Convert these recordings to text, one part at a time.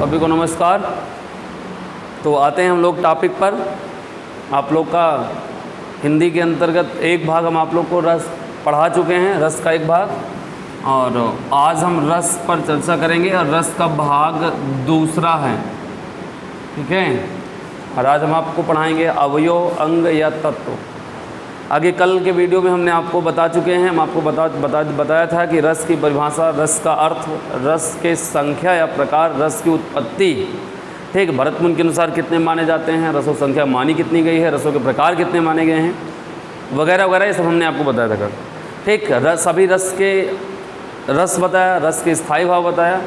सभी को नमस्कार। तो आते हैं हम लोग टॉपिक पर। आप लोग का हिंदी के अंतर्गत एक भाग हम आप लोग को रस पढ़ा चुके हैं, रस का एक भाग, और आज हम रस पर चर्चा करेंगे और रस का भाग दूसरा है, ठीक है। और आज हम आपको पढ़ाएंगे अवयव, अंग या तत्व। आगे कल के वीडियो में हमने आपको बता चुके हैं, हम आपको बताया था कि रस की परिभाषा, रस का अर्थ, रस के संख्या या प्रकार, रस की उत्पत्ति, ठीक। भरत मुनि के अनुसार कितने माने जाते हैं, रसों संख्या मानी कितनी गई है, रसों के प्रकार कितने माने गए हैं, वगैरह वगैरह, ये सब हमने आपको बताया था कल, ठीक। सभी रस के रस बताया, रस के स्थायी भाव बताया।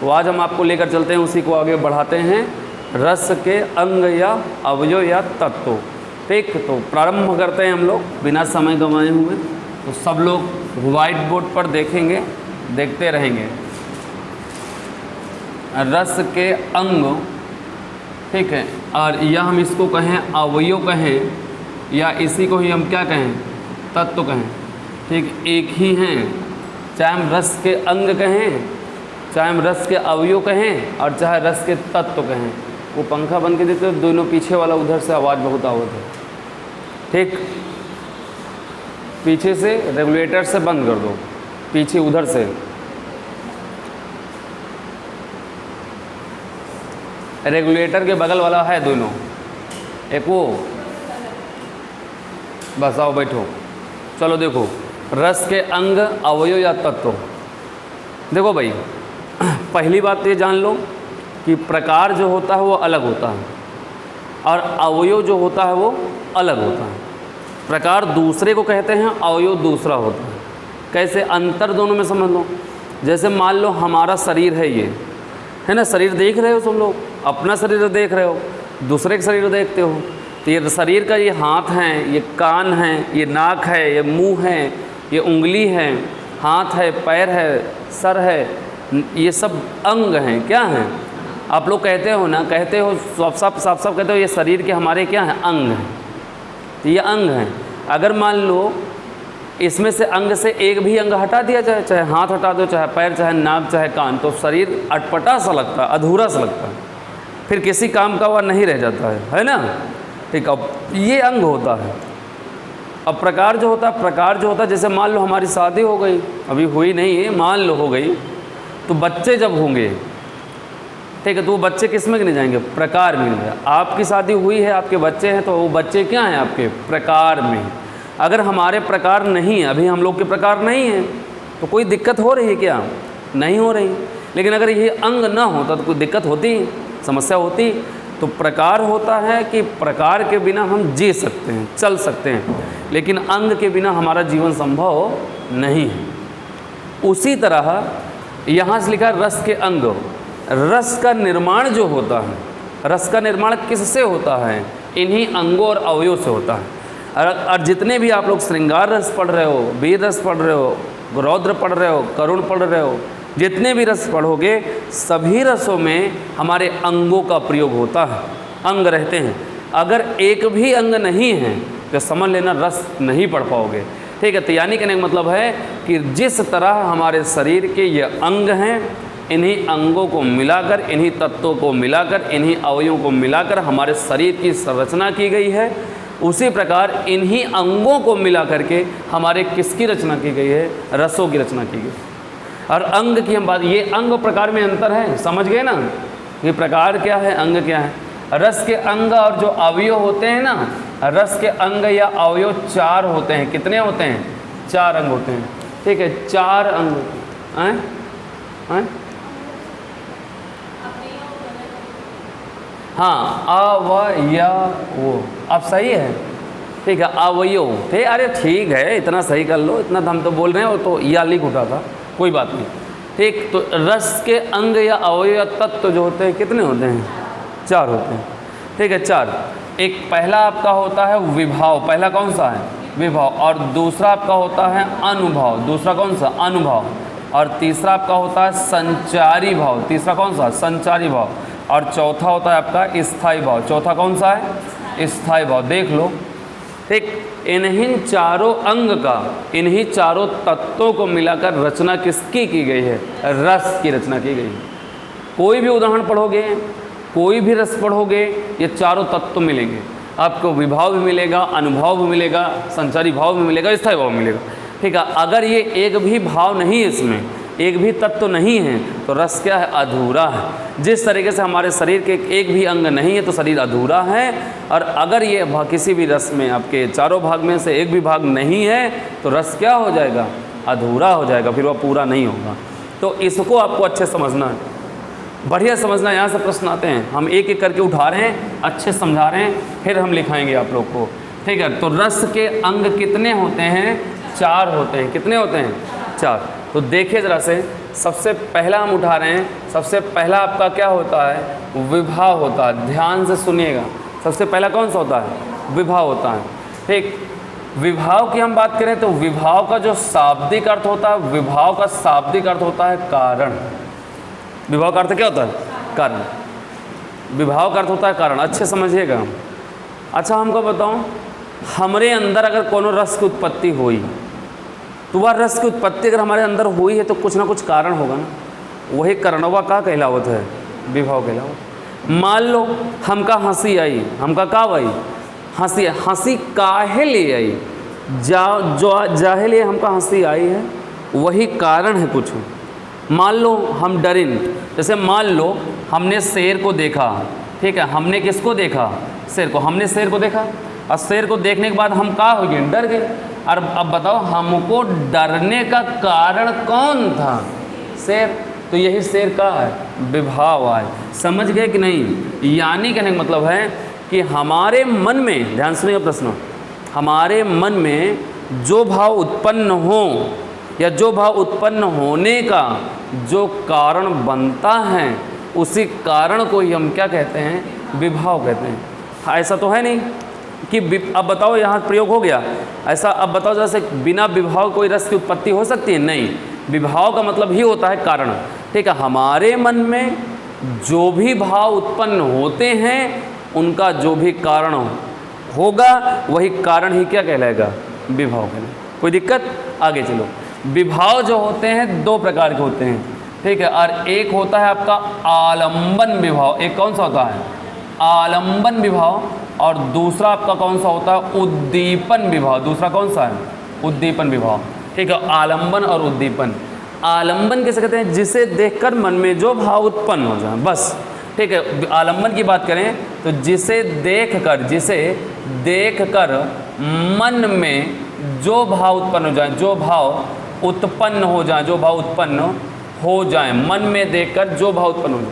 तो आज हम आपको लेकर चलते हैं, उसी को आगे बढ़ाते हैं, रस के अंग या अवयव या तत्व, ठीक। तो प्रारंभ करते हैं हम लोग बिना समय गंवाए हुए। तो सब लोग व्हाइट बोर्ड पर देखेंगे, देखते रहेंगे। रस के अंग, ठीक है, और या हम इसको कहें अवयव कहें, या इसी को ही हम क्या कहें, तत्व कहें, ठीक। एक ही हैं, चाहे हम रस के अंग कहें, चाहे हम रस के अवयव कहें, और चाहे रस के तत्व कहें। वो पंखा बंद कर देते, दोनों पीछे वाला उधर से आवाज़ बहुत आवत है, ठीक। पीछे से रेगुलेटर से बंद कर दो, पीछे उधर से। रेगुलेटर के बगल वाला है दोनों, एक वो, बस आओ बैठो। चलो देखो, रस के अंग, अवयव या तत्व। देखो भाई, पहली बात तो ये जान लो कि प्रकार जो होता है वो अलग होता है, और अवयव जो होता है वो अलग होता है। प्रकार दूसरे को कहते हैं, अवयव दूसरा होता है। कैसे, अंतर दोनों में समझ लो। जैसे मान लो हमारा शरीर है, ये है ना, शरीर देख रहे हो तुम लोग, अपना शरीर देख रहे हो, दूसरे का शरीर देखते हो। तो ये शरीर का, ये हाथ हैं, ये कान हैं, ये नाक है, ये मुंह है, ये उंगली है, हाथ है, पैर है, सर है, ये सब अंग हैं। क्या हैं? आप लोग कहते हो ना, कहते हो साफ कहते हो ये शरीर के हमारे क्या हैं, अंग हैं। तो ये अंग हैं। अगर मान लो इसमें से अंग से एक भी अंग हटा दिया जाए, चाहे हाथ हटा दो, चाहे पैर, चाहे नाक, चाहे कान, तो शरीर अटपटा सा लगता है, अधूरा सा लगता है, फिर किसी काम का वह नहीं रह जाता है ना, ठीक। अब ये अंग होता है। अब प्रकार जो होता है, जैसे मान लो हमारी शादी हो गई, अभी हुई नहीं है, मान लो हो गई, तो बच्चे जब होंगे, ठीक है, तो वो बच्चे किस में गिने जाएंगे, प्रकार में गिने। आपकी शादी हुई है, आपके बच्चे हैं, तो वो बच्चे क्या हैं, आपके प्रकार में। अगर हमारे प्रकार नहीं है, अभी हम लोग के प्रकार नहीं है, तो कोई दिक्कत हो रही है क्या, नहीं हो रही। लेकिन अगर ये अंग ना होता तो कोई दिक्कत होती, समस्या होती। तो प्रकार होता है कि प्रकार के बिना हम जी सकते हैं, चल सकते हैं, लेकिन अंग के बिना हमारा जीवन संभव नहीं है। उसी तरह यहाँ से लिखा रस के अंग। रस का निर्माण जो होता है, रस का निर्माण किससे होता है, इन्हीं अंगों और अवयव से होता है। और जितने भी आप लोग श्रृंगार रस पढ़ रहे हो, वीर रस पढ़ रहे हो, रौद्र पढ़ रहे हो, करुण पढ़ रहे हो, जितने भी रस पढ़ोगे, सभी रसों में हमारे अंगों का प्रयोग होता है, अंग रहते हैं। अगर एक भी अंग नहीं है तो समझ लेना रस नहीं पढ़ पाओगे, ठीक है। तो यानी कहने का मतलब है कि जिस तरह हमारे शरीर के ये अंग हैं, इन्हीं अंगों को मिलाकर, इन्हीं तत्वों को मिलाकर, इन्हीं अवयवों को मिलाकर हमारे शरीर की संरचना की गई है। उसी प्रकार इन्हीं अंगों को मिला करके हमारे किसकी रचना की गई है, रसों की रचना की गई। और अंग की हम बात, ये अंग प्रकार में अंतर है, समझ गए ना, ये प्रकार क्या है, अंग क्या है। रस के अंग और जो अवयव होते हैं ना, रस के अंग या अवयव 4 होते हैं। कितने होते हैं, 4 अंग होते हैं, ठीक है, 4 अंग हैं। हाँ, अवयव, अब सही है, ठीक है, अवयव, ठीक। अरे ठीक है, इतना सही कर लो, इतना हम तो बोल रहे हैं, और तो या लिख उठा था, कोई बात नहीं, ठीक। तो रस के अंग या अवयव या तत्व जो होते हैं कितने होते हैं, 4 होते हैं, ठीक है, 4। एक पहला आपका होता है विभाव, पहला कौन सा है, विभाव। और दूसरा आपका होता है अनुभव, दूसरा कौन सा, अनुभव। और तीसरा आपका होता है संचारी भाव, तीसरा कौन सा, संचारी भाव। और चौथा होता है आपका स्थायी भाव, चौथा कौन सा है, स्थायी भाव। देख लो, ठीक। इन्हीं चारों अंग का, इन्हीं चारों तत्वों को मिलाकर रचना किसकी की गई है, रस की रचना की गई है। कोई भी उदाहरण पढ़ोगे, कोई भी रस पढ़ोगे, ये चारों तत्व मिलेंगे आपको। विभाव भी मिलेगा, अनुभाव भी मिलेगा, संचारी भाव भी मिलेगा, स्थायी भाव मिलेगा। ठीक है, अगर ये एक भी भाव नहीं है, इसमें एक भी तत्व नहीं है, तो रस क्या है? अधूरा है। जिस तरीके से हमारे शरीर के एक भी अंग नहीं है तो शरीर अधूरा है, और अगर ये किसी भी रस में आपके चारों भाग में से एक भी भाग नहीं है तो रस क्या हो जाएगा? अधूरा हो जाएगा, फिर वह पूरा नहीं होगा। तो इसको आपको अच्छे समझना है, बढ़िया समझना। यहाँ से प्रश्न आते हैं, हम एक एक करके उठा रहे हैं, अच्छे समझा रहे हैं, फिर हम लिखाएंगे आप लोग को। ठीक है, तो रस के अंग कितने होते हैं? 4 होते हैं। कितने होते हैं? 4। तो देखिए ज़रा से, सबसे पहला हम उठा रहे हैं, सबसे पहला आपका क्या होता है? विभाव होता है। ध्यान से सुनिएगा, सबसे पहला कौन सा होता है? विभाव होता है। ठीक, विभाव की हम बात करें तो विभाव का जो शाब्दिक अर्थ होता है, विभाव का शाब्दिक अर्थ होता है कारण। विभाव का अर्थ क्या होता है? कारण। विभाव का अर्थ होता है कारण, अच्छे समझिएगा। अच्छा, हमको बताओ, हमारे अंदर अगर कोनो रस की उत्पत्ति हुई, तो वह रस की उत्पत्ति अगर हमारे अंदर हुई है तो कुछ ना कुछ कारण होगा ना, वही कारणवा का कहलावत है? विभाव कहलावत। मान लो हमका हंसी आई, हमका का आई? हंसी। हंसी काहे ले आई? जाहे लिए हमका हंसी आई है, वही कारण है कुछ। मान लो हम डरिन, जैसे मान लो हमने शेर को देखा। ठीक है, हमने किसको देखा? शेर को। हमने शेर को देखा, और शेर को देखने के बाद हम का हो गए? डर गए। और अब बताओ, हमको डरने का कारण कौन था? शेर। तो यही शेर का है? विभाव है। समझ गए कि नहीं? यानी कहने का मतलब है कि हमारे मन में, ध्यान सुनिए प्रश्न, हमारे मन में जो भाव उत्पन्न हो या जो भाव उत्पन्न होने का जो कारण बनता है, उसी कारण को ही हम क्या कहते हैं? विभाव कहते हैं। ऐसा तो है नहीं कि अब बताओ यहाँ प्रयोग हो गया ऐसा। अब बताओ, जैसे बिना विभाव कोई रस की उत्पत्ति हो सकती है? नहीं। विभाव का मतलब ही होता है कारण। ठीक है, हमारे मन में जो भी भाव उत्पन्न होते हैं, उनका जो भी कारण होगा, वही कारण ही क्या कहलाएगा? विभाव कहलाएगा। कोई दिक्कत? आगे चलो। विभाव जो होते हैं 2 प्रकार के होते हैं। ठीक है, और एक होता है आपका आलंबन विभाव। एक कौन सा होता है? आलंबन विभाव। और दूसरा आपका कौन सा होता है? उद्दीपन विभाव। दूसरा कौन सा है? उद्दीपन विभाव। ठीक है, आलंबन और उद्दीपन। आलंबन किसे कहते हैं? जिसे देखकर मन में जो भाव उत्पन्न हो जाए, बस। ठीक है, आलंबन की बात करें तो जिसे देखकर मन में जो भाव उत्पन्न हो जाए, जो भाव उत्पन्न हो जाए, जो भाव उत्पन्न हो जाए, मन में देखकर जो भाव उत्पन्न हो जाए,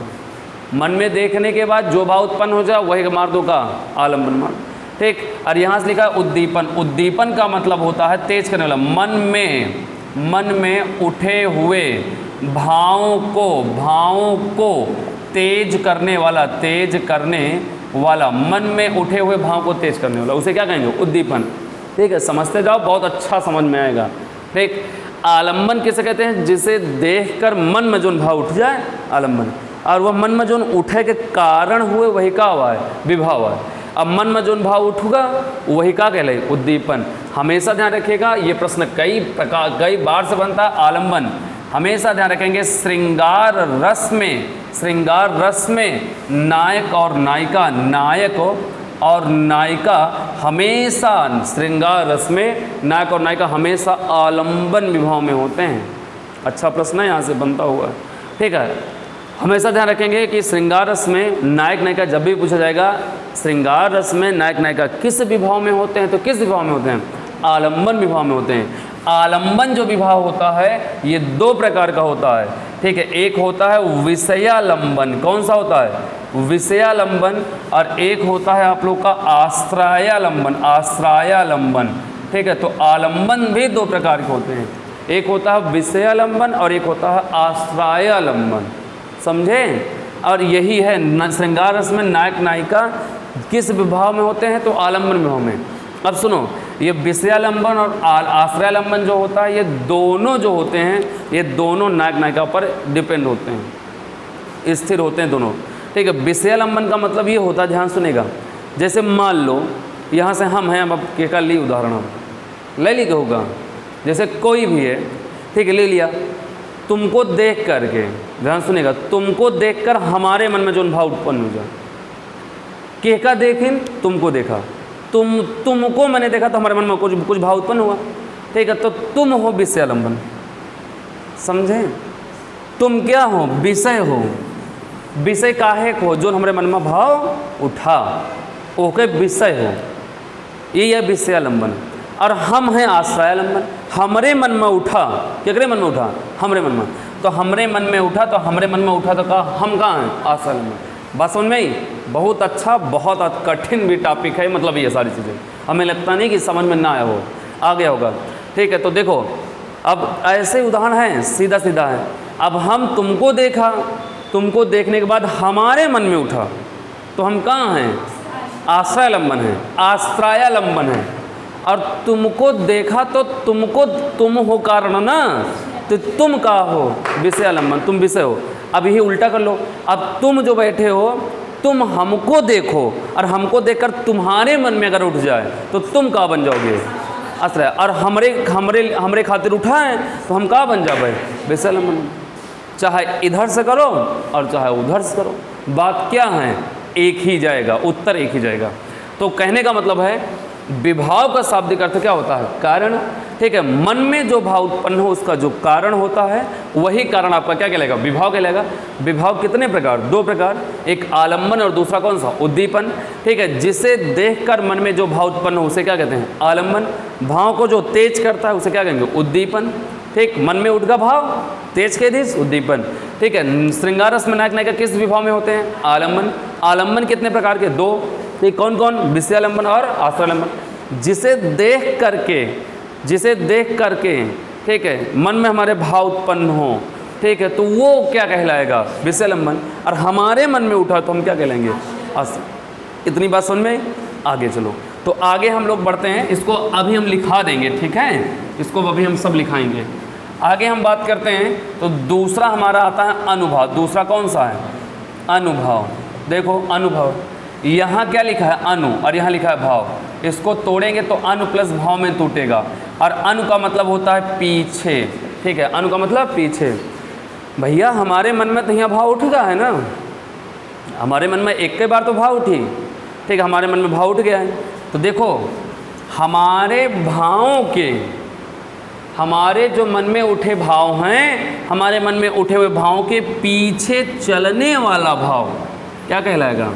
मन में देखने के बाद जो भाव उत्पन्न हो जाए, वही मार दो का आलंबन मार। ठीक, और यहाँ से लिखा है उद्दीपन। उद्दीपन का मतलब होता है तेज करने वाला। मन में उठे हुए भावों को तेज करने वाला, मन में उठे हुए भाव को तेज करने वाला, उसे क्या कहेंगे? उद्दीपन। ठीक है, समझते जाओ, बहुत अच्छा समझ में आएगा। ठीक, आलंबन किसे कहते हैं? जिसे देखकर मन में जो भाव उठ जाए, आलंबन। और वह मन में जो उठे के कारण हुए, वही का हुआ है? विभाव है। अब मन में जो भाव उठूगा, वही का कहलाए? उद्दीपन। हमेशा ध्यान रखिएगा, ये प्रश्न कई बार से बनता है। आलंबन हमेशा ध्यान रखेंगे। श्रृंगार रस में नायक और नायिका हमेशा, श्रृंगार रस में नायक और नायिका हमेशा आलंबन विभाव में होते हैं। अच्छा प्रश्न है, यहाँ से बनता हुआ। ठीक है, हमेशा ध्यान रखेंगे कि श्रृंगार रस में नायक नायिका, जब भी पूछा जाएगा श्रृंगार रस में नायक नायिका किस विभाव में होते हैं, तो किस विभाव में होते हैं? आलंबन विभाव में होते हैं। आलंबन जो विभाव होता है, ये 2 प्रकार का होता है। ठीक है, एक होता है विषयालंबन। कौन सा होता है? विषयालंबन। और एक होता है आप लोग का आश्रयालंबन। ठीक है, तो आलंबन भी 2 प्रकार के होते हैं। एक होता है विषयालंबन और एक होता है आश्रयालंबन। समझे? और यही है, श्रृंगार रस में नायक नायिका किस विभाव में होते हैं? तो आलंबन विभाव में। अब सुनो, ये विषयालंबन और आश्रयालंबन जो होता है, ये दोनों जो होते हैं, ये दोनों नायक नायिका पर डिपेंड होते हैं, स्थिर होते हैं दोनों। ठीक है, विषयालंबन का मतलब ये होता है, ध्यान सुनेगा, जैसे मान लो यहाँ से हम हैं, अब के का ली उदाहरण हम ले ली होगा, जैसे कोई भी है, ठीक है, ले लिया, तुमको देख करके, ध्यान सुनेगा, तुमको देखकर हमारे मन में जो भाव उत्पन्न हो जाए। केका देखिन, तुमको देखा, तुमको मैंने देखा तो हमारे मन में कुछ भाव उत्पन्न हुआ, ठीक है। तो तुम हो विषयालंबन, समझे? तुम क्या हो? विषय हो। विषय काहे को? जो हमारे मन में भाव उठा, ओके विषय हो, ये है विषयालंबन। और हम हैं आश्रयालंबन। हमरे मन में उठा, केकरे मन में उठा? हमरे मन में। तो हमरे मन में उठा, तो हमरे मन में उठा तो कहा हम कहाँ हैं? आश्रयालंबन। बात समझ में आई? बहुत अच्छा, बहुत कठिन भी टॉपिक है, मतलब ये सारी चीज़ें हमें लगता नहीं कि समझ में ना आया हो, आ गया होगा, ठीक है। तो देखो, अब ऐसे उदाहरण हैं, सीधा सीधा है। अब हम तुमको देखा, तुमको देखने के बाद हमारे मन में उठा, तो हम कहाँ हैं? आश्रयालंबन है, आश्रयालंबन है। और तुमको देखा तो तुमको, तुम हो कारण ना, तो तुम का हो? विषयालंबन, तुम विषय हो। अब यही उल्टा कर लो, अब तुम जो बैठे हो, तुम हमको देखो, और हमको देखकर तुम्हारे मन में अगर उठ जाए तो तुम का बन जाओगे? आश्रय। और हमरे खातिर उठा है तो हम का बन जाए? विषयालंबन। चाहे इधर से करो और चाहे उधर से करो, बात क्या है? एक ही जाएगा, उत्तर एक ही जाएगा। तो कहने का मतलब है, विभाव का शाब्दिक अर्थ क्या होता है? कारण, ठीक है। मन में जो भाव उत्पन्न हो उसका जो कारण होता है, वही कारण आपका क्या कहलाएगा? विभाव कहलाएगा। विभाव कितने प्रकार? दो प्रकार, एक आलम्बन और दूसरा कौन सा? उद्दीपन, ठीक है। जिसे देखकर मन में जो भाव उत्पन्न हो उसे क्या कहते हैं? आलम्बन। भाव को जो तेज करता है उसे क्या कहेंगे? उद्दीपन, ठीक। मन में उठ का भाव तेज के दिस, उद्दीपन, ठीक है। श्रृंगार रस में नायक नायिका किस विभाव में होते हैं? आलम्बन। आलम्बन कितने प्रकार के? दो, ठीक। कौन कौन? विषयालंबन और आश्रयालंबन। जिसे देख करके, ठीक है, मन में हमारे भाव उत्पन्न हो, ठीक है, तो वो क्या कहलाएगा? विषयालंबन। और हमारे मन में उठा तो हम क्या कहलाएंगे? आश्रय। इतनी बात समझ में? आगे चलो, तो आगे हम लोग बढ़ते हैं। इसको अभी हम लिखा देंगे, ठीक है, इसको अभी हम सब लिखाएंगे। आगे हम बात करते हैं, तो दूसरा हमारा आता है अनुभाव। दूसरा कौन सा है? अनुभव। देखो, अनुभव, यहाँ क्या लिखा है? अनु, और यहाँ लिखा है भाव। इसको तोड़ेंगे तो अनु प्लस भाव में टूटेगा। और अनु का मतलब होता है पीछे, ठीक है। अनु का मतलब पीछे। भैया हमारे मन में तो यहाँ भाव उठ गया है ना, हमारे मन में एक के बार तो भाव उठी, ठीक है, हमारे मन में भाव उठ गया है। तो देखो, हमारे भावों के, हमारे जो मन में उठे भाव हैं, हमारे मन में उठे हुए भावों के पीछे चलने वाला भाव क्या कहलाएगा?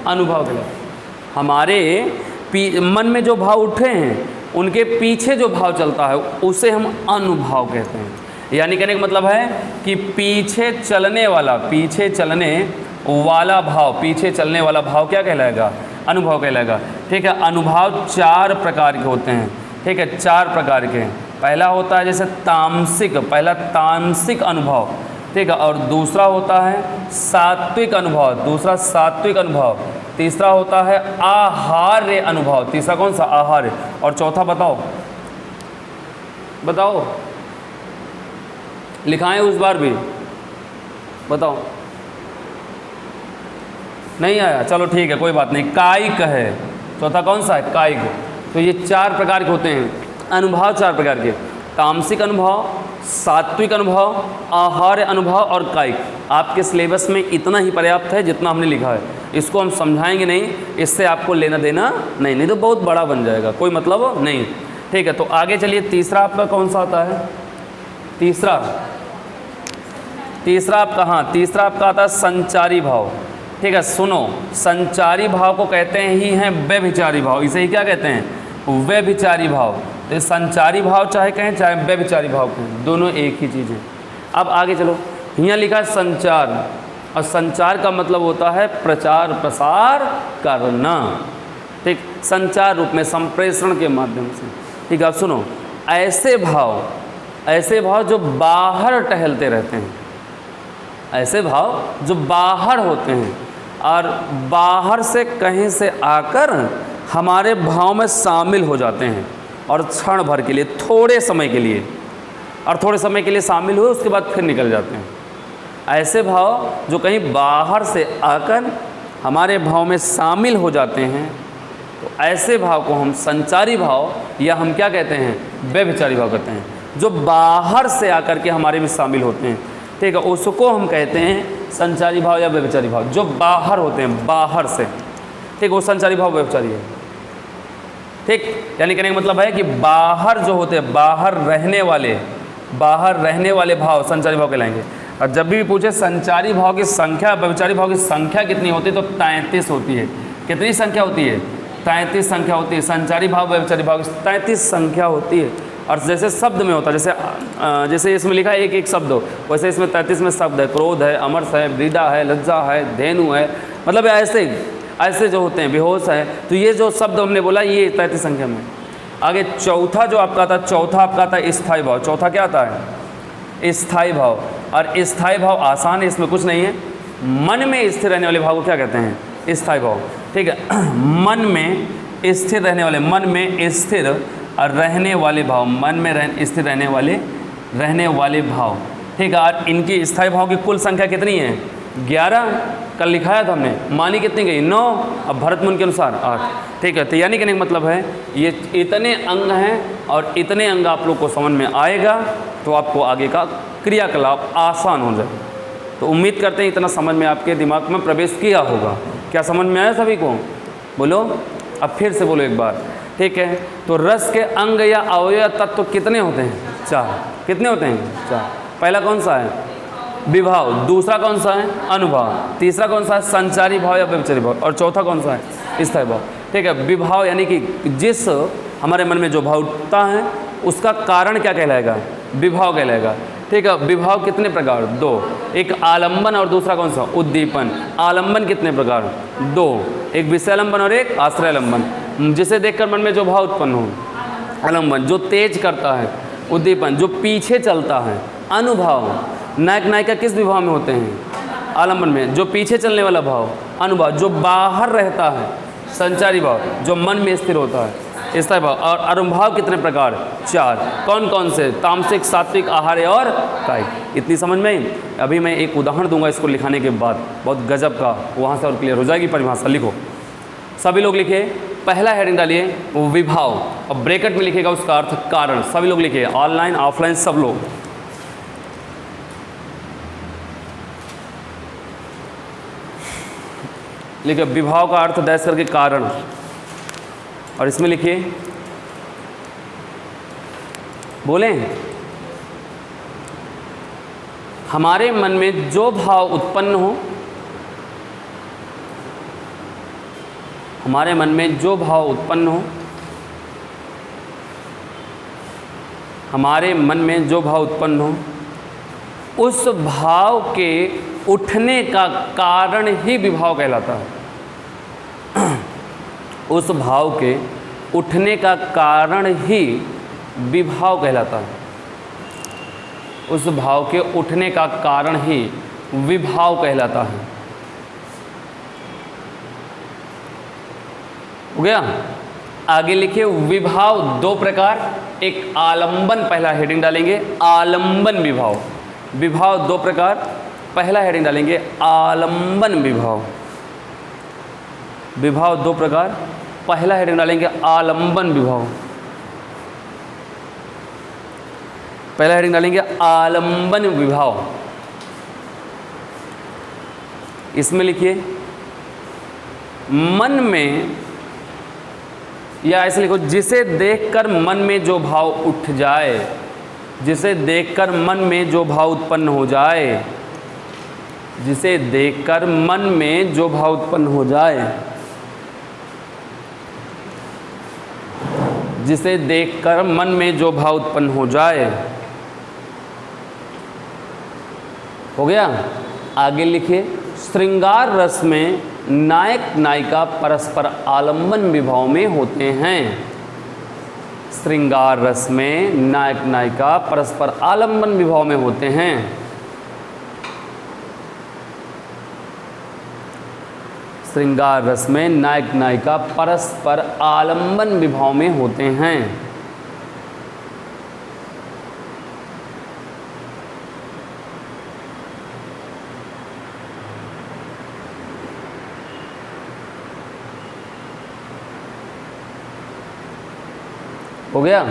अनुभव कहलाएगा। हमारे मन में जो भाव उठे हैं उनके पीछे जो भाव चलता है उसे हम अनुभाव कहते हैं। यानी कहने का मतलब है कि पीछे चलने वाला, पीछे चलने वाला भाव, पीछे चलने वाला भाव क्या कहलाएगा? अनुभव कहलाएगा, ठीक है। अनुभाव चार प्रकार के होते हैं, ठीक है, चार प्रकार के। पहला होता है जैसे तामसिक, पहला तामसिक अनुभव, ठीक है, और दूसरा होता है सात्विक अनुभव, दूसरा सात्विक अनुभव, तीसरा होता है आहार्य अनुभव, तीसरा कौन सा? आहार्य, और चौथा बताओ, बताओ, लिखाएं उस बार भी, बताओ, नहीं आया? चलो ठीक है, कोई बात नहीं। कायिक है, चौथा कौन सा है? कायिक। तो ये चार प्रकार के होते हैं अनुभव, चार प्रकार के, तामसिक अनुभव, सात्विक अनुभव, आहार्य अनुभव और कायिक। आपके सिलेबस में इतना ही पर्याप्त है जितना हमने लिखा है, इसको हम समझाएंगे नहीं, इससे आपको लेना देना नहीं तो बहुत बड़ा बन जाएगा, कोई मतलब नहीं, ठीक है। तो आगे चलिए, तीसरा आपका कौन सा आता है? तीसरा आपका, हाँ, तीसरा आपका आता है संचारी भाव, ठीक है। सुनो, संचारी भाव को कहते हैं व्यभिचारी भाव, इसे ही क्या कहते हैं? व्यभिचारी भाव। तो संचारी भाव चाहे कहें चाहे व्यभिचारी भाव कहें, दोनों एक ही चीज़ है। अब आगे चलो, यहाँ लिखा है संचार, और संचार का मतलब होता है प्रचार प्रसार करना, ठीक, संचार रूप में, संप्रेषण के माध्यम से, ठीक है। अब सुनो, ऐसे भाव जो बाहर टहलते रहते हैं, ऐसे भाव जो बाहर होते हैं और बाहर से कहीं से आकर हमारे भाव में शामिल हो जाते हैं, और क्षण भर के लिए, थोड़े समय के लिए, और थोड़े समय के लिए शामिल हुए उसके बाद फिर निकल जाते हैं। ऐसे भाव जो कहीं बाहर से आकर हमारे भाव में शामिल हो जाते हैं, तो ऐसे भाव को हम संचारी भाव या हम क्या कहते हैं? व्यभिचारी भाव कहते हैं। जो बाहर से आकर के हमारे में शामिल होते हैं, ठीक है, उसको हम कहते हैं संचारी भाव या व्यभिचारी भाव। जो बाहर होते हैं, बाहर से, ठीक, वो संचारी भाव व्यभिचारी है। ठीक, यानी कहने का मतलब है कि बाहर जो होते हैं, बाहर रहने वाले भाव संचारी भाव कहलाएंगे। और जब भी पूछे संचारी भाव की संख्या, व्यभिचारी भाव की संख्या कितनी होती है, तो 33 होती है। कितनी संख्या होती है? 33 संख्या होती है। संचारी भाव व्यभिचारी भाव की 33 संख्या होती है। और जैसे शब्द में होता है, जैसे इसमें लिखा है एक एक शब्द हो, वैसे इसमें 33 में शब्द है। क्रोध है, अमरस है, वृदा है, लज्जा है, धेनु है, मतलब ऐसे जो होते हैं, बेहोश है। तो ये जो शब्द हमने बोला, ये 33 संख्या में। आगे चौथा जो आपका आता है स्थायी भाव। चौथा क्या आता है? स्थायी भाव। और स्थायी भाव आसान है, इसमें कुछ नहीं है। मन में स्थिर रहने वाले भाव को क्या कहते हैं? स्थायी भाव। ठीक है, मन में स्थिर रहने वाले, मन में स्थिर और रहने वाले भाव, मन में स्थिर रहने वाले भाव। ठीक है, और इनकी स्थायी भाव की कुल संख्या कितनी है? 11। कल लिखाया था हमने। मानी कितनी गई? 9। अब भरत मुनि के अनुसार 8। ठीक है, तो यानी कहने का मतलब है ये इतने अंग हैं और इतने अंग आप लोग को समझ में आएगा तो आपको आगे का क्रियाकलाप आसान हो जाए। तो उम्मीद करते हैं इतना समझ में आपके दिमाग में प्रवेश किया होगा। क्या समझ में आया सभी को? बोलो, अब फिर से बोलो एक बार। ठीक है, तो रस के अंग या अवयव तत्व कितने होते हैं? 4। कितने होते हैं? 4। पहला कौन सा है? विभाव। दूसरा कौन सा है? अनुभाव। तीसरा कौन सा है? संचारी भाव या व्यभिचारी भाव। और चौथा कौन सा है? स्थायी भाव। ठीक है, विभाव यानी कि जिस हमारे मन में जो भाव उठता है उसका कारण क्या कहलाएगा? विभाव कहलाएगा। ठीक है, विभाव कितने प्रकार? 2। एक आलंबन और दूसरा कौन सा? उद्दीपन। आलंबन कितने प्रकार? 2। एक विषयालंबन और एक आश्रयालंबन। जिसे देखकर मन में जो भाव उत्पन्न हो, आलंबन। जो तेज करता है, उद्दीपन। जो पीछे चलता है, अनुभाव। नायक नायिका किस विभाव में होते हैं? आलंबन में। जो पीछे चलने वाला भाव, अनुभाव। जो बाहर रहता है, संचारी भाव। जो मन में स्थिर होता है, स्थायी भाव। और अनुभाव कितने प्रकार? 4। कौन कौन से? तामसिक, सात्विक, आहार्य और कायिक। इतनी समझ में आई? अभी मैं एक उदाहरण दूंगा इसको लिखाने के बाद, बहुत गजब का, वहाँ से और क्लियर हो जाएगी परिभाषा। लिखो, सभी लोग लिखिए। पहला हेडिंग डालिए विभाव, और ब्रैकेट में लिखिएगा उसका अर्थ कारण। सभी लोग लिखिए, ऑनलाइन ऑफलाइन सब लोग। लिखिए विभाव का अर्थ डैश करके कारण, और इसमें लिखिए, बोलें, हमारे मन में जो भाव उत्पन्न हो, हमारे मन में जो भाव उत्पन्न हो, हमारे मन में जो भाव उत्पन्न हो, उस भाव के उठने का कारण ही विभाव कहलाता है। उस भाव के उठने का कारण ही विभाव कहलाता है। उस भाव के उठने का कारण ही विभाव कहलाता है। हो गया? आगे लिखिए, विभाव 2 प्रकार। एक आलंबन, पहला हेडिंग डालेंगे आलंबन विभाव। विभाव 2 प्रकार, पहला हेडिंग डालेंगे आलंबन विभाव। विभाव 2 प्रकार, पहला हेडिंग डालेंगे आलंबन विभाव। पहला हेडिंग डालेंगे आलंबन विभाव। इसमें लिखिए, मन में, या ऐसे लिखो, जिसे देखकर मन में जो भाव उठ जाए, जिसे देखकर मन में जो भाव उत्पन्न हो जाए, जिसे देखकर मन में जो भाव उत्पन्न हो जाए, जिसे देखकर मन में जो भाव उत्पन्न हो जाए। हो गया? आगे लिखिए, श्रृंगार रस में नायक नायिका परस्पर आलंबन विभाव में होते हैं। श्रृंगार रस में नायक नायिका परस्पर आलंबन विभाव में होते हैं। श्रृंगार रस में नायक नायिका परस्पर आलंबन विभाव में होते हैं। हो गया?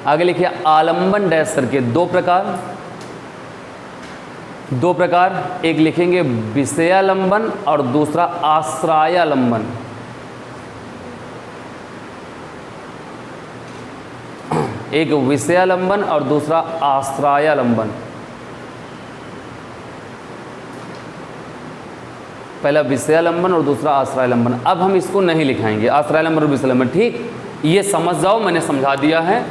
आगे लिखिए आलंबन डैश करके दो प्रकार, एक लिखेंगे विषयालंबन और दूसरा आश्रयालंबन। एक विषयालंबन और दूसरा आश्रयालंबन। पहला विषयालंबन और दूसरा आश्रयालंबन। अब हम इसको नहीं लिखाएंगे आश्रयालंबन और विषयालंबन, ठीक, ये समझ जाओ, मैंने समझा दिया है,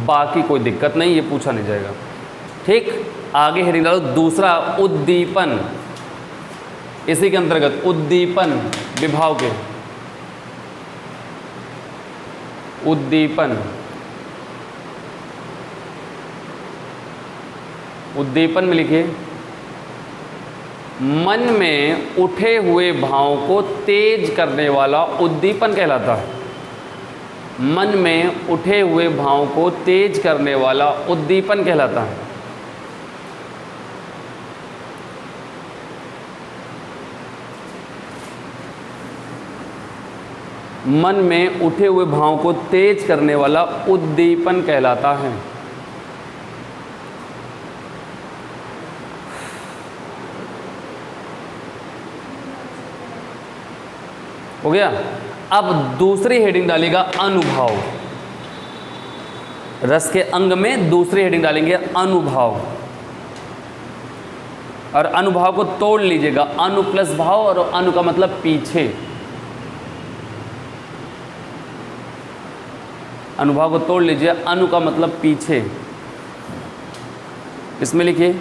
बाकी कोई दिक्कत नहीं, ये पूछा नहीं जाएगा, ठीक। आगे हेडिंग डालो दूसरा उद्दीपन, इसी के अंतर्गत उद्दीपन विभाव के उद्दीपन में लिखिए मन में उठे हुए भावों को तेज करने वाला उद्दीपन कहलाता है। मन में उठे हुए भावों को तेज करने वाला उद्दीपन कहलाता है। मन में उठे हुए भावों को तेज करने वाला उद्दीपन कहलाता है। हो गया। अब दूसरी हेडिंग डालेगा अनुभाव। रस के अंग में दूसरी हेडिंग डालेंगे अनुभाव, और अनुभाव को तोड़ लीजिएगा, अनु प्लस भाव, और अनु का मतलब पीछे। अनुभाव को तोड़ लीजिए, अनु का मतलब पीछे। इसमें लिखिए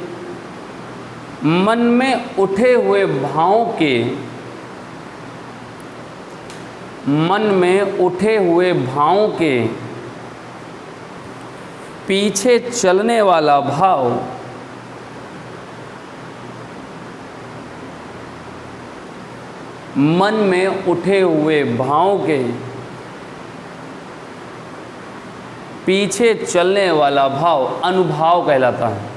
मन में उठे हुए भावों के, मन में उठे हुए भावों के पीछे चलने वाला भाव मन में उठे हुए भावों के पीछे चलने वाला भाव अनुभाव कहलाता है।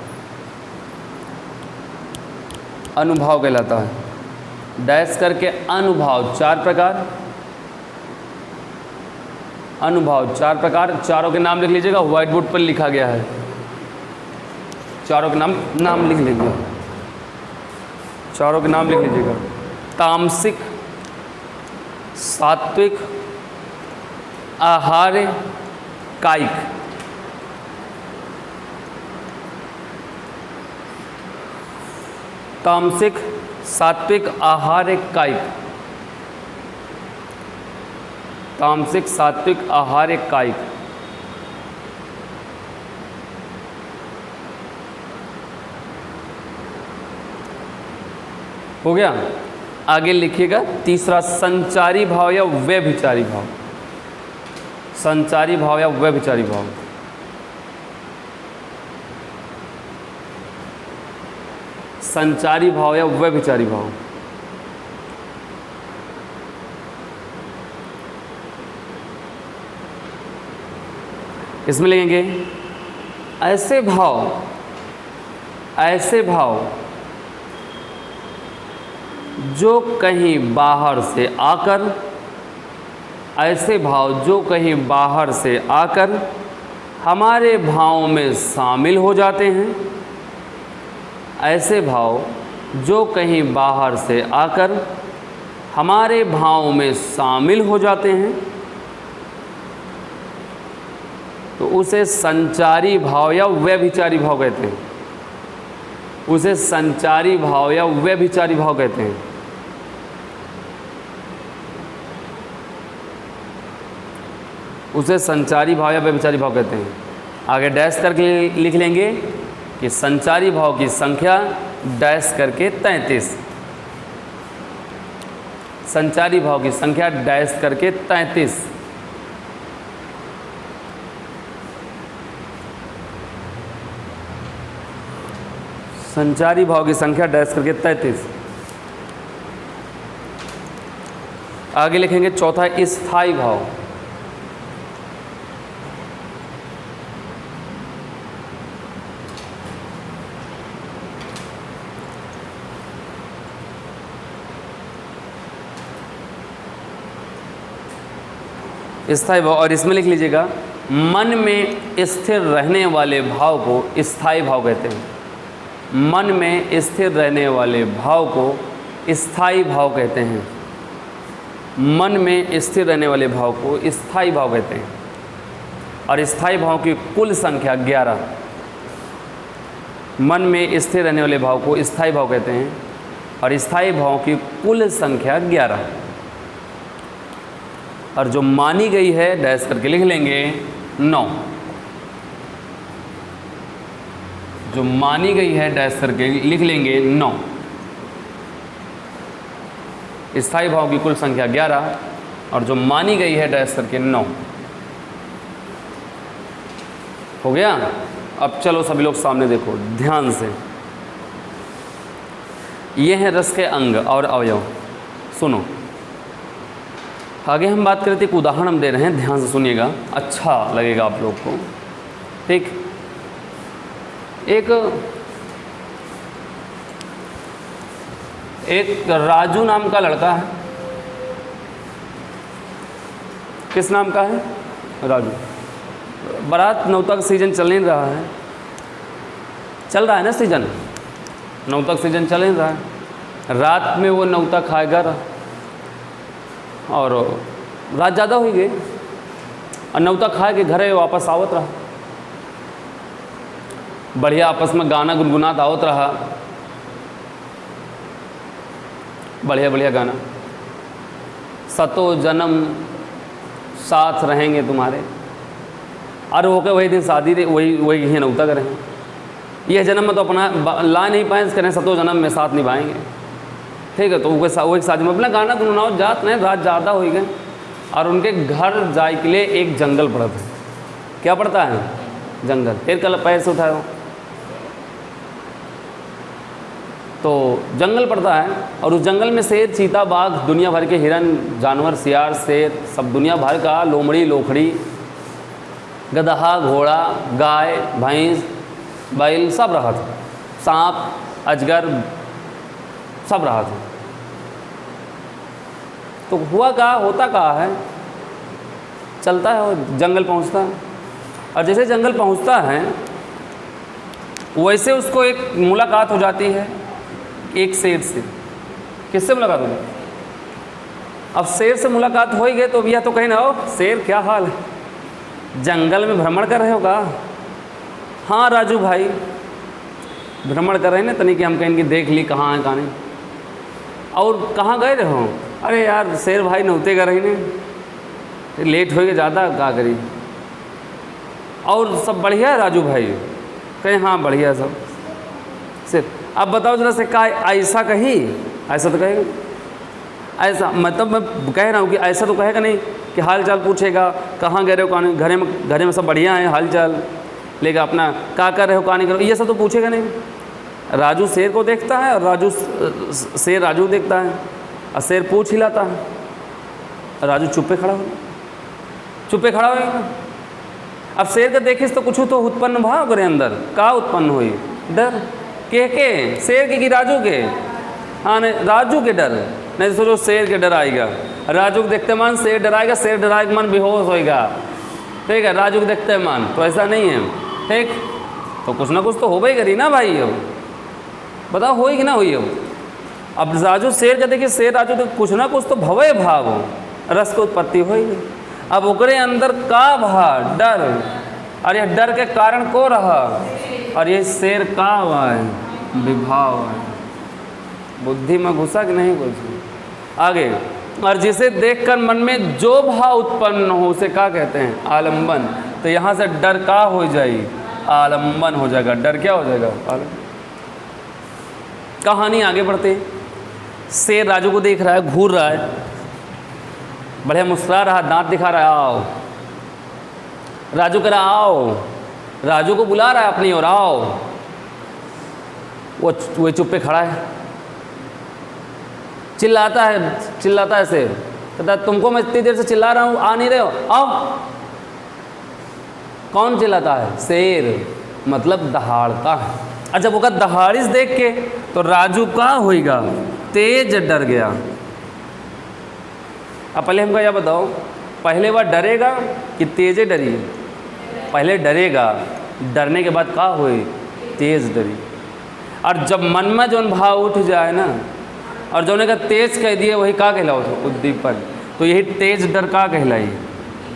अनुभाव कहलाता है। डैश करके अनुभाव चार प्रकार, अनुभाव चार प्रकार, चारों के नाम लिख लीजिएगा, व्हाइट बोर्ड पर लिखा गया है, चारों के नाम लिख लीजिएगा, चारों के नाम लिख लीजिएगा। तामसिक, सात्विक, आहार्य, कायिक। तामसिक, सात्विक, आहार्य, कायिक। तामसिक, सात्विक, आहार्य, कायिक। हो गया। आगे लिखिएगा तीसरा संचारी भाव या व्यभिचारी भाव। संचारी भाव या व्यभिचारी भाव। संचारी भाव या व्यभिचारी भाव। इसमें लिखेंगे ऐसे भाव, ऐसे भाव जो कहीं बाहर से आकर, ऐसे भाव जो कहीं बाहर से आकर हमारे भावों में शामिल हो जाते हैं। ऐसे भाव जो कहीं बाहर से आकर हमारे भावों में शामिल हो जाते हैं तो उसे संचारी भाव या व्यभिचारी भाव कहते हैं। उसे संचारी भाव या व्यभिचारी भाव कहते हैं। उसे संचारी भाव या व्यभिचारी भाव कहते हैं। आगे डैश करके लिख लेंगे कि संचारी भाव की संख्या डैश करके 33। संचारी भाव की संख्या डैश करके 33। संचारी भाव की संख्या डैश करके 33। आगे लिखेंगे चौथा स्थायी भाव। स्थायी भाव, और इसमें लिख लीजिएगा मन में स्थिर रहने वाले भाव को स्थायी भाव कहते हैं। मन में स्थिर रहने वाले भाव को स्थायी भाव कहते हैं। मन में स्थिर रहने वाले भाव को स्थायी भाव कहते हैं। और स्थायी भाव की कुल संख्या 11। मन में स्थिर रहने वाले भाव को स्थायी भाव कहते हैं और स्थायी भाव की कुल संख्या 11। और जो मानी गई है डैश करके लिख लेंगे 9। जो मानी गई है डैश करके लिख लेंगे 9। स्थायी भाव की कुल संख्या 11 और जो मानी गई है डैश करके 9। हो गया। अब चलो सभी लोग सामने देखो ध्यान से। ये हैं रस के अंग और अवयव। सुनो, आगे हम बात करते एक उदाहरण हम दे रहे हैं, ध्यान से सुनिएगा, अच्छा लगेगा आप लोग को। ठीक, एक राजू नाम का लड़का है। किस नाम का है? राजू। बारात नौतक सीजन चल नहीं रहा है, चल रहा है ना सीजन, नौतक सीजन चल नहीं रहा है। रात में वो नौतक खाएगा और रात ज़्यादा हो गई और नौतक खा के घरे वापस आवत रहा। बढ़िया आपस में गाना गुनगुनात आवत रहा, बढ़िया बढ़िया गाना, सतो जन्म साथ रहेंगे तुम्हारे। और वो के वही दिन शादी दे, वही ही नौता करें। यह जन्म में तो अपना ला नहीं पाए, करें सतो जन्म में साथ निभाएंगे। ठीक है, तो वो एक शादी में अपना गाना गुनगुनाओ जात नहीं, रात ज़्यादा हो गए और उनके घर जाए के लिए एक जंगल पड़ा था। क्या पड़ता है? जंगल। फिर कल पैसे उठाए तो जंगल पड़ता है और उस जंगल में शेर, चीता, बाघ, दुनिया भर के हिरन, जानवर, सियार, शेर, सब दुनिया भर का, लोमड़ी, लोखड़ी, गदहा, घोड़ा, गाय, भैंस, बैल सब रहा था। सांप, अजगर सब रहा था। तो हुआ क्या, होता क्या है, चलता है वो जंगल पहुंचता है और जैसे जंगल पहुंचता है वैसे उसको एक मुलाकात हो जाती है एक शेर से। किससे मुलाकात होगी? अब शेर से मुलाकात हो ही गई तो भैया तो कहीं ना हो, शेर क्या हाल है, जंगल में भ्रमण कर रहे हो का? हाँ राजू भाई भ्रमण कर रहे हैं ना, तनी कि हम कहेंगे देख ली कहाँ है कहाँ नहीं। और कहाँ गए रहो? अरे यार शेर भाई नौते कर रही ने, लेट हो गए ज़्यादा, क्या करी। और सब बढ़िया है राजू भाई? कहें हाँ बढ़िया सब। सिर्फ अब बताओ जरा से का ऐसा कही? ऐसा तो कहेगा, ऐसा मतलब मैं कह रहा हूँ कि ऐसा तो कहेगा नहीं कि हाल चाल पूछेगा, कहाँ गए रहे हो, कहाँ घरे में सब बढ़िया है, हाल चाल लेगा अपना, क्या कर रहे हो, कहाँ नहीं करो, ये सब तो पूछेगा नहीं। राजू शेर को देखता है और शेर राजू देखता है और शेर पूछ हिलाता है, राजू चुप्पे खड़ा होगा। अब शेर का देखिस तो कुछ तो उत्पन्न भाव करे अंदर, का उत्पन्न हुई? डर। के शेर के कि राजू के? हाँ नहीं, राजू के डर नहीं, सोचो शेर के डर आएगा, राजू को देखते मान शेर डराएगा, शेर डराएगा मन बेहोश होएगा। ठीक है, राजू को देखते मान तो ऐसा नहीं है। ठीक, तो कुछ ना कुछ तो हो ही करी ना भाई, हो बताओ होई कि ना हुई हो। अब राजू शेर का देखिए, शेर राजू तो कुछ ना कुछ तो भवे भाव हो, रस की उत्पत्ति होगी। अब ओकरे अंदर का भाव? डर। और यह डर के कारण को रहा, और ये शेर का हुआ है? विभाव है। बुद्धि में घुसा कि नहीं घुसा? आगे, और जिसे देखकर मन में जो भाव उत्पन्न हो उसे क्या कहते हैं? आलंबन। तो यहाँ से डर का हो जाएगी? आलंबन हो जाएगा। डर क्या हो जाएगा? आलंबन। कहानी आगे बढ़ते, शेर राजू को देख रहा है, घूर रहा है, बढ़िया मुस्कुरा रहा, दांत दिखा रहा है, आओ। राजू कह रहा आओ, राजू को बुला रहा है अपनी ओर, आओ। वो चुप पे खड़ा है, चिल्लाता है शेर, कहता तुमको मैं इतनी देर से चिल्ला रहा हूँ, आ नहीं रहे हो, आओ। कौन चिल्लाता है? शेर, मतलब दहाड़ता है। अच्छा, वो का दहाड़िस देख के तो राजू का होएगा? तेज डर गया। अब पहले हमको यह बताओ, पहले वह डरेगा कि तेजे डरी? पहले डरेगा, डरने के बाद का होए तेज डरी। और जब मन में जौन भाव उठ जाए ना, और जौन का तेज कह दिए वही का कहलाओ तो उद्दीपन। तो यही तेज डर का कहलाई,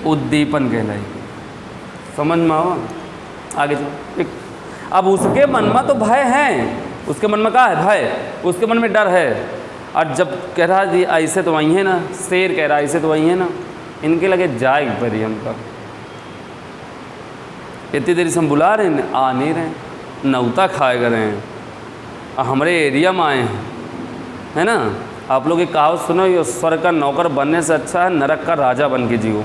उद्दीपन कहलाई। समझ में आओ? आगे चलो। अब उसके मन में तो भय है, उसके मन में क्या है? भय, उसके मन में डर है। और जब कह रहा जी ऐसे तो वही है ना, शेर कह रहा ऐसे तो वही है ना, इनके लगे जाए परी हमका। इतनी देरी से हम बुला रहे हैं, आ नहीं रहे, नौता खाए कर रहे हैं, हमारे एरिया में आए हैं, है ना। आप लोग एक कहावत सुनो, ये स्वर्ग का नौकर बनने से अच्छा है नरक का राजा बन के जियो।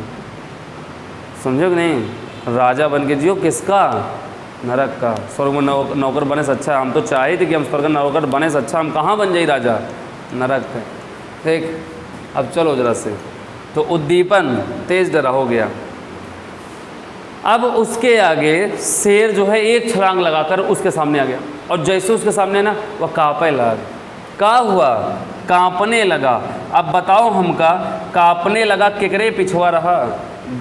समझो कि नहीं? राजा बन के जियो किसका? नरक का। स्वर्ग में नौकर बने से अच्छा है, हम तो चाहे थे कि हम स्वर्ग का नौकर बने से अच्छा हम कहाँ बन जाए राजा? नरक है। ठीक, अब चलो जरा से। तो उद्दीपन तेज डरा हो गया। अब उसके आगे शेर जो है एक छलांग लगाकर उसके सामने आ गया, और जैसे उसके सामने ना वह कांपने लगा। का हुआ? कांपने लगा। अब बताओ हमका, कांपने लगा केकरे पिछवा रहा?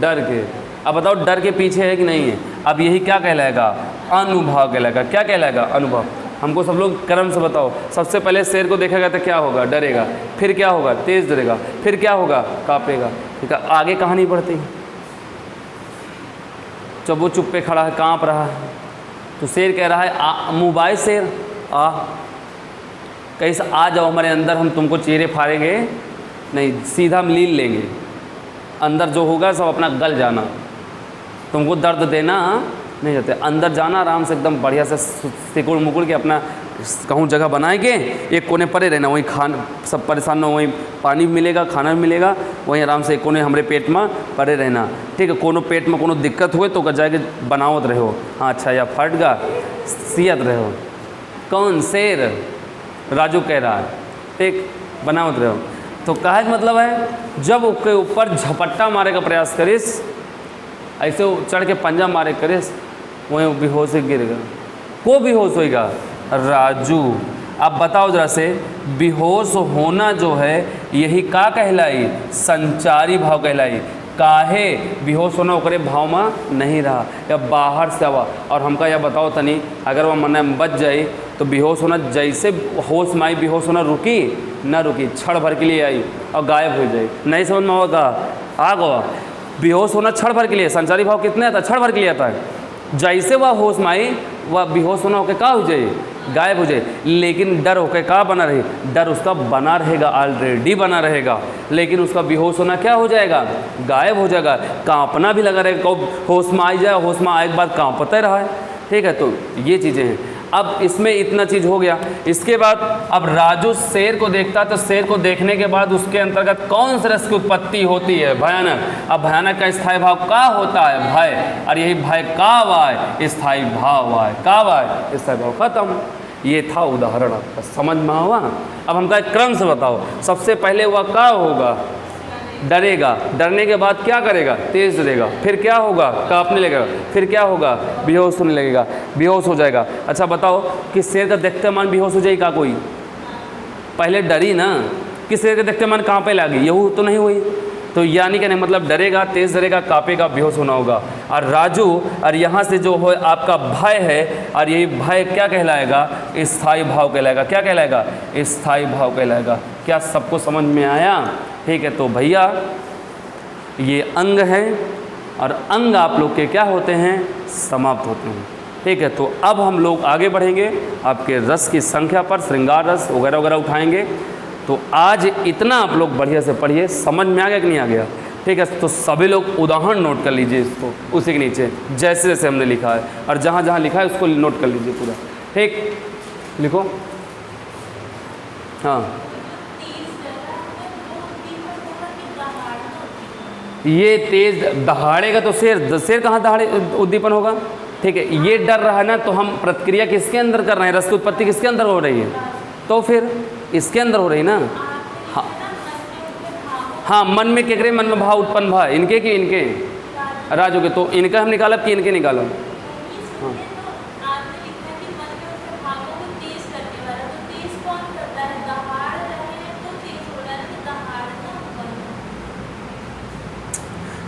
डर के। अब बताओ डर के पीछे है कि नहीं है? अब यही क्या कहलाएगा? अनुभव कहलाएगा। क्या कहलाएगा? अनुभव। हमको सब लोग क्रम से बताओ। सबसे पहले शेर को देखेगा तो क्या होगा? डरेगा। फिर क्या होगा? तेज डरेगा। फिर क्या होगा? कांपेगा। ठीक है, आगे कहानी बढ़ती। जब वो चुप पे खड़ा है, कांप रहा है, तो शेर कह रहा है मुबाई शेर आ, कहीं से आ जाओ हमारे अंदर, हम तुमको चीरे फाड़ेंगे नहीं, सीधा हम लील लेंगे, अंदर जो होगा सब अपना गल जाना, तुमको दर्द देना नहीं चाहते, अंदर जाना आराम से एकदम बढ़िया से सिकुड़ मुकुड़ के अपना कहूँ जगह बनाएंगे, एक कोने पड़े रहना, वहीं खाना सब परेशान ना, वहीं पानी भी मिलेगा, खाना भी मिलेगा, वहीं आराम से एक कोने हमारे पेट में पड़े रहना। ठीक है, कोनो पेट में कोनो दिक्कत हुए तो जाके बनावत रहो। हाँ अच्छा, या फट गा सियत रहो। कौन? शेर। राजू कह रहा है। ठीक, बनावत रहो। तो कहा मतलब है जब उसके ऊपर झपट्टा मारे का प्रयास करिस, ऐसे चढ़ के पंजा मारे करिस, वहीं बेहोश गिरेगा। को बेहोश होएगा? राजू। अब बताओ जरा से, बेहोश होना जो है यही का कहलाई? संचारी भाव कहलाई। काहे बेहोश होना? ओकरे भाव में नहीं रहा, या बाहर से आवा। और हमका यह बताओ तनी, अगर वह मन में बच जाए तो बेहोश होना जैसे होश में आई, बेहोश होना रुकी ना रुकी, क्षण भर के लिए आई और गायब हो जाए। नहीं समझ में होगा? आ गवा। बेहोश होना क्षण भर के लिए, संचारी भाव कितने आता है? क्षण भर के लिए आता है। जैसे वह होश में आई, वह बेहोश होना होकर का हो जाए? गायब हो जाए। लेकिन डर होकर का बना रहे? डर उसका बना रहेगा, ऑलरेडी बना रहेगा, लेकिन उसका बेहोश होना क्या हो जाएगा? गायब हो जाएगा। कांपना भी लगा रहेगा, कब होश में आई जाए, होश में आए के बाद कांपता रहा है। ठीक है, तो ये चीज़ें हैं। अब इसमें इतना चीज़ हो गया। इसके बाद अब राजू शेर को देखता, तो शेर को देखने के बाद उसके अंतर्गत कौन से रस की उत्पत्ति होती है? भयानक। अब भयानक का स्थायी भाव का होता है? भय। और यही भय का वाय? स्थायी भाव वाय। का वाय? स्थायी भाव। खत्म। ये था उदाहरण आपका, समझ में हुआ? अब हमका एक क्रम से बताओ। सबसे पहले वह का होगा? डरेगा। डरने के बाद क्या करेगा? तेज डरेगा। फिर क्या होगा? कांपने लगेगा। फिर क्या होगा? बेहोश होने लगेगा, बेहोश हो जाएगा। अच्छा बताओ कि शेर का देखते मन बेहोश हो जाएगा कोई? पहले डरी ना, कि शेर के देखते मन कांपे लगी, यही तो नहीं हुई। तो यानी कि नहीं, मतलब डरेगा, तेज डरेगा, कांपेगा, बेहोश होना होगा। और राजू, और यहाँ से जो हो आपका भय है, और यही भय क्या कहलाएगा? स्थायी भाव कहलाएगा। क्या कहलाएगा? स्थायी भाव कहलाएगा। क्या सबको समझ में आया? ठीक है, तो भैया ये अंग हैं, और अंग आप लोग के क्या होते हैं? समाप्त होते हैं। ठीक है, तो अब हम लोग आगे बढ़ेंगे, आपके रस की संख्या पर श्रृंगार रस वगैरह वगैरह उठाएंगे। तो आज इतना आप लोग बढ़िया से पढ़िए। समझ में आ गया कि नहीं आ गया? ठीक है, तो सभी लोग उदाहरण नोट कर लीजिए इसको, उसी के नीचे जैसे जैसे हमने लिखा है, और जहाँ जहाँ लिखा है उसको नोट कर लीजिए पूरा। ठीक, लिखो। हाँ, ये तेज दहाड़ेगा तो शेर, शेर कहाँ दहाड़े उद्दीपन होगा? ठीक है, ये डर रहा है ना, तो हम प्रतिक्रिया किसके अंदर कर रहे हैं? रस की उत्पत्ति किसके अंदर हो रही है? तो फिर इसके अंदर हो रही ना। हाँ हाँ, मन में केकरे मन में भाव उत्पन्न भा? इनके कि इनके? राजू के। तो इनका हम निकालब कि इनके निकालब? हाँ,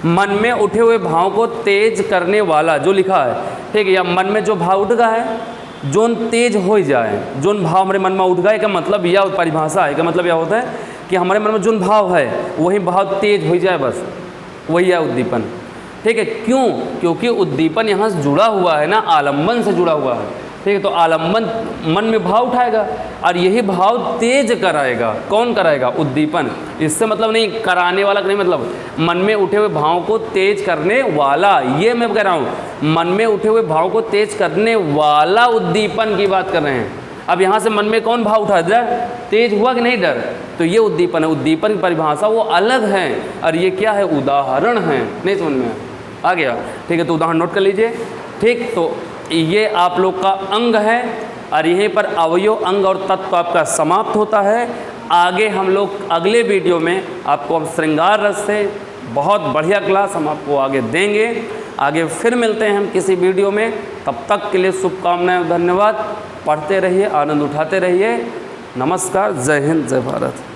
मन में उठे हुए भाव को तेज करने वाला, जो लिखा है, ठीक है, या मन में जो भाव उठ गया है जोन तेज हो जाए, जोन भाव हमारे मन में उठ गए, का मतलब यह परिभाषा है, का मतलब यह होता है कि हमारे मन में जोन भाव है वही भाव तेज हो जाए, बस वही है उद्दीपन। ठीक है, क्यों? क्योंकि उद्दीपन यहाँ से जुड़ा हुआ है ना, आलम्बन से जुड़ा हुआ है। ठीक है, तो आलम्बन मन में भाव उठाएगा और यही भाव तेज कराएगा। कौन कराएगा? उद्दीपन। इससे मतलब नहीं कराने वाला का नहीं, मतलब मन में उठे हुए भाव को तेज करने वाला, ये मैं कह रहा हूँ, मन में उठे हुए भाव को तेज करने वाला उद्दीपन की बात कर रहे हैं। अब यहाँ से मन में कौन भाव उठा? डर। तेज हुआ कि नहीं डर? तो ये उद्दीपन है। उद्दीपन की परिभाषा वो अलग है और ये क्या है? उदाहरण है। नहीं समझ में आ गया? ठीक है, तो उदाहरण नोट कर लीजिए। ठीक, तो ये आप लोग का अंग है और यहीं पर अवयव, अंग और तत्व आपका समाप्त होता है। आगे हम लोग अगले वीडियो में आपको हम श्रृंगार रस से बहुत बढ़िया क्लास हम आपको आगे देंगे। आगे फिर मिलते हैं हम किसी वीडियो में। तब तक के लिए शुभकामनाएं, धन्यवाद। पढ़ते रहिए, आनंद उठाते रहिए। नमस्कार, जय हिंद, जय भारत।